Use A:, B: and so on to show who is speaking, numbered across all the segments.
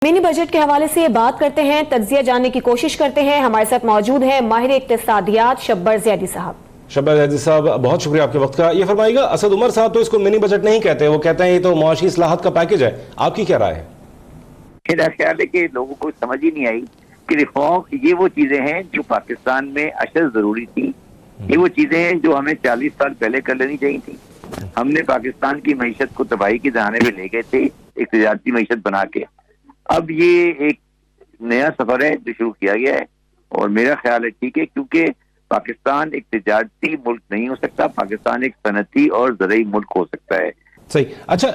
A: Mini budget के हवाले से बात करते हैं, तज्जिया जानने की कोशिश करते हैं। हमारे साथ मौजूद हैं माहिर इक्तिसादियात शब्बर ज़ैदी साहब।
B: शब्बर ज़ैदी साहब, बहुत शुक्रिया आपके वक्त का। ये फरमाइएगा, असद उमर साहब तो इसको मिनी बजट नहीं कहते, वो कहते हैं ये तो मुआशी इस्लाहत का पैकेज है। आपकी क्या राय है?
C: मेरा ख्याल है कि लोगों को समझ ही नहीं आई कि रिफॉर्म ये वो चीजें हैं जो पाकिस्तान में अशद जरूरी थी। ये वो चीजें हैं जो हमें 40 साल पहले कर लेनी चाहिए थी। हमने पाकिस्तान की मईशत को तबाही के जहाने में ले गए थे एक तजारती मईशत बना के। अब ये एक नया सफर है जो शुरू किया गया है और मेरा ख्याल है ठीक है, क्योंकि पाकिस्तान एक तजारती मुल्क नहीं हो सकता, पाकिस्तान एक सनती और ज़राई मुल्क हो सकता है।
B: सही। अच्छा,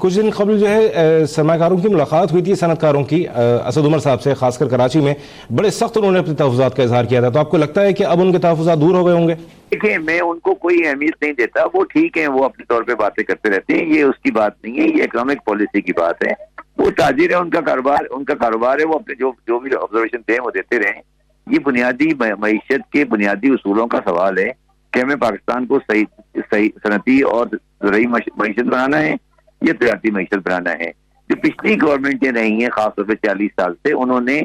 B: कुछ दिन कबल जो है सरमाकारों की मुलाकात हुई थी, सनतकारों की, असद उमर साहब से, खासकर कराची में। बड़े सख्त उन्होंने अपने तहफ़्फ़ुज़ात का इजहार किया था। तो आपको लगता है कि अब उनके तहफ़्फ़ुज़ात दूर हो गए होंगे?
C: देखिए, मैं उनको कोई अहमियत नहीं देता, वो ठीक है, वो अपने तौर पे बातें करते रहते हैं, ये उसकी बात नहीं है, ये इकोनॉमिक पॉलिसी की बात है। वो ताजिर है, उनका कारोबार है, वो अपने जो भी ऑब्जर्वेशन थे वो देते रहे। ये बुनियादी मईशत के बुनियादी उसूलों का सवाल है कि हमें पाकिस्तान को सही सनती और ज़राई मईशत बनाना है या तजारती मईशत बनाना है। जो पिछली गवर्नमेंटें रही हैं खासतौर पर 40 साल से, उन्होंने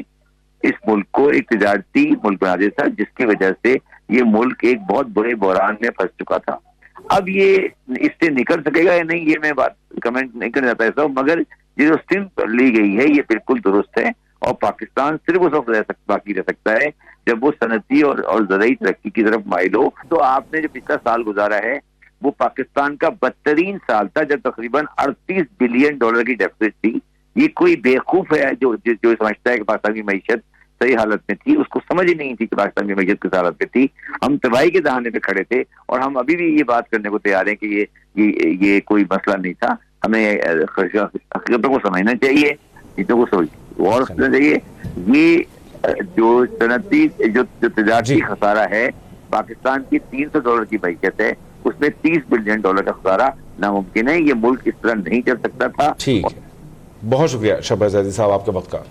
C: इस मुल्क को एक तजारती मुल्क बना दिया था, जिसकी वजह से ये मुल्क एक बहुत बड़े बहरान में फंस चुका था। अब ये इससे निकल सकेगा या नहीं, ये मैं बात कमेंट नहीं करना चाहता हूँ, मगर ये जो स्टेप ली गई है ये बिल्कुल दुरुस्त है और पाकिस्तान सिर्फ उस वक्त बाकी रह सकता है जब वो सनती और ज़राई तरक्की की तरफ माइल हो। तो आपने जो पिछला साल गुजारा है वो पाकिस्तान का बदतरीन साल था, जब तकरीबन 38 बिलियन डॉलर की डेफिसिट थी। ये कोई बेवकूफ है जो समझता है कि पाकिस्तान की मईशत सही हालत में थी, उसको समझ ही नहीं थी कि पाकिस्तान की मईशत किस हालत में थी। हम तबाही के दहाने पे खड़े थे और हम अभी भी ये बात करने को तैयार हैं कि ये कोई मसला नहीं था। हमें हकीकतों को समझना चाहिए, चीजों को गौर करना चाहिए। ये जो सनती जो तजारती खसारा है, पाकिस्तान की 300 डॉलर की मईशत है, उसमें 30 बिलियन डॉलर का खसारा नामुमकिन है। ये मुल्क इस तरह नहीं चल सकता था।
B: ठीक है, बहुत शुक्रिया शब्बर ज़ैदी साहब आपके वक्त का।